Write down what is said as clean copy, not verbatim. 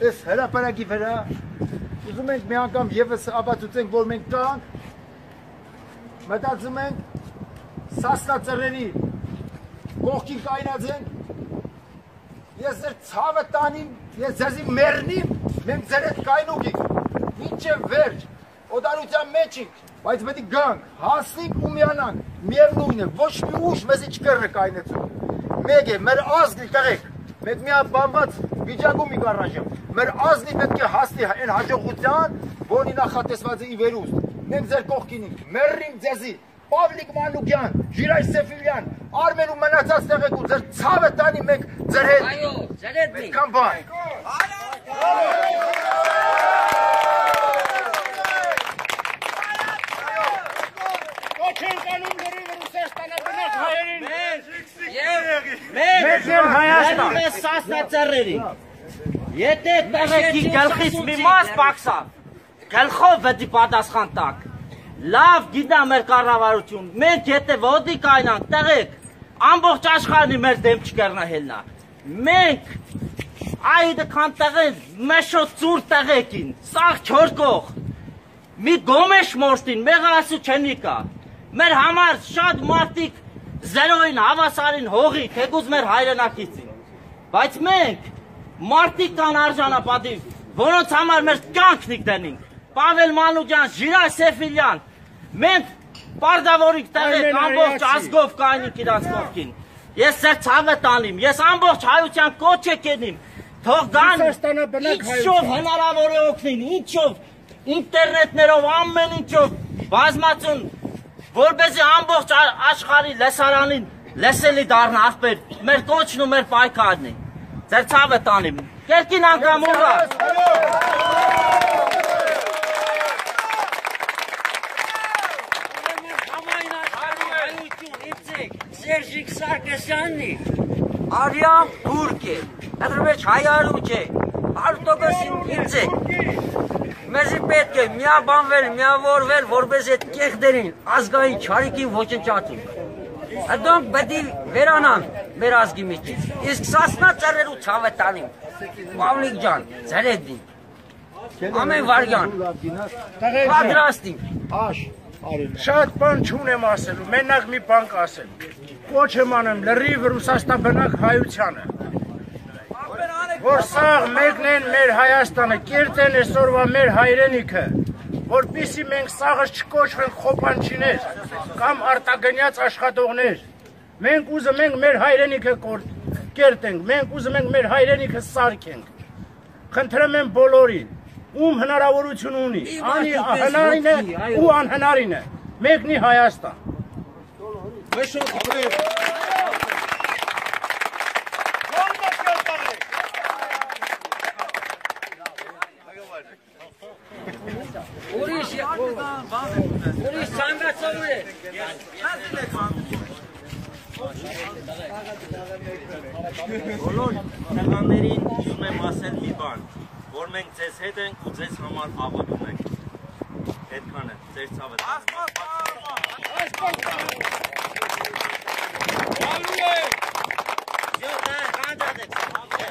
Այս հրապարակի վրա ուզում ենք մի անգամ եւս ապացուցենք, որ մենք կանք, մտածում ենք Սասնա ծռերի կողքին կայնած ենք, ես ձեր ցավը տանիմ, ես ձեզի մեռնիմ, մենք ձեր հետ կայնուկ ենք, մինչև վերջ, օտարության մեջ ենք, բայց պետք է գանք, հասնենք ու միանանք, միևնույն է, ոչ մի ուժ մեզի չկրը կայնեցում, մեկ է, մեր ազգի տղեկ, մենք միաբանված վիճակում ենք առայժմ, մեր ազգի պետք է հասնի այն հաջողության, որի նախատեսված է ի վերուստ, մենք ձեր կողքին ենք, մեռնիմ ձեզի, Պավլիկ Մանուկյան, Ժիրայր Սեֆիլյան, Արմեն ու մնացած տեղեք ու ձեր ցավը տանի մենք ձեր հետ։ Այո, ձեր հետ մենք։ Այդքան բան։ Ոչ ենք անում լրիվ Ռուսաստանը բնակ հայերին։ Մենք Հայաստան։ Մենք Սասնա ծռերի։ Եթե տեղեկի գլխից մի մաս պակսավ, գլխով պետք է պատասխան տակ։ Լավ գիտա մեր կառավարություն, մենք եթե ոտի կայնանք, տեղեք, ամբողջ աշխարհի մեր դեմ չկեռնահելնա։ Մենք այդ քան տեղեն մեշո ծուր տեղեկին, սաղ չորկող, մի գոմեշ մորտին, մեղարասու չենիկա, մեր համար շատ մարդիկ զերոյին հավասարին հողի, թեկուզ մեր հայրենակիցին, բայց մենք մարդիկ կան արժանապատիվ, որոնց համար մեր կյանքն իգնենք, Պավել Մանուկյան, Ժիրայր Սեֆիլյան, մենք պարտավորիկ տեղեք ամբողջ ազգով կայնիկ իրանց կողքին, ես ձեր ցավը տանիմ, ես ամբողջ հայության կոչ եկենիմ, թող գան, ինչով հնարավոր է օգնին, ինչով, ինտերնետներով, ամեն ինչով, բազմացուն, որպեսզի ամբողջ աշխարհի լեսարանին լեսելի դառնա ախպեր, մեր կոչն ու մեր պայքարն է, ձեր ցավը տանիմ, կերկին անգամ ուղղա։ Սերժիկ Սարգսյանն է, Արիան թուրք է, հտրվեջ հայարուչ է, արտոգոսին ինձ է, մեզի պետք է միաբանվել, միավորվել, որպես այդ կեղդերին ազգային չարիքին ոչնչացում, դոնք պետք է վերանան մեր ազգի միջից, իսկ Սասնա ծռերու ցավը տանիմ, Պավլիկ ջան, ձեր հետ դին, ամեն վարյան, պատրաստ ենք, Շատ բան չունեմ ասելու, մենակ մի բան կասեմ, կոչ եմ անում լրիվ Ռուսաստանբնակ հայությանը, որ սաղ մեկն են մեր Հայաստանը, կերտեն այսօրվա մեր հայրենիքը, որպեսզի մենք սաղս չկոչվենք խոպանչիներ կամ արտագնյաց աշխատողներ, մենք ուզում ենք մեր հայրենիքը կերտենք, մենք ուզում ենք մեր հայրենիքը սարքենք, խնդրեմ եմ բոլորին, ում հնարավորություն ունի, հնարին է ու անհնարին է, մեկնի Հայաստան։ ուրիշ ծանգացող է։ Բոլոր տղաներին ուզում եմ ասել մի բան, որ մենք ձեզ հետ ենք ու ձեզ համար աղոթում ենք։ Այդքան է, ձեր ցավը։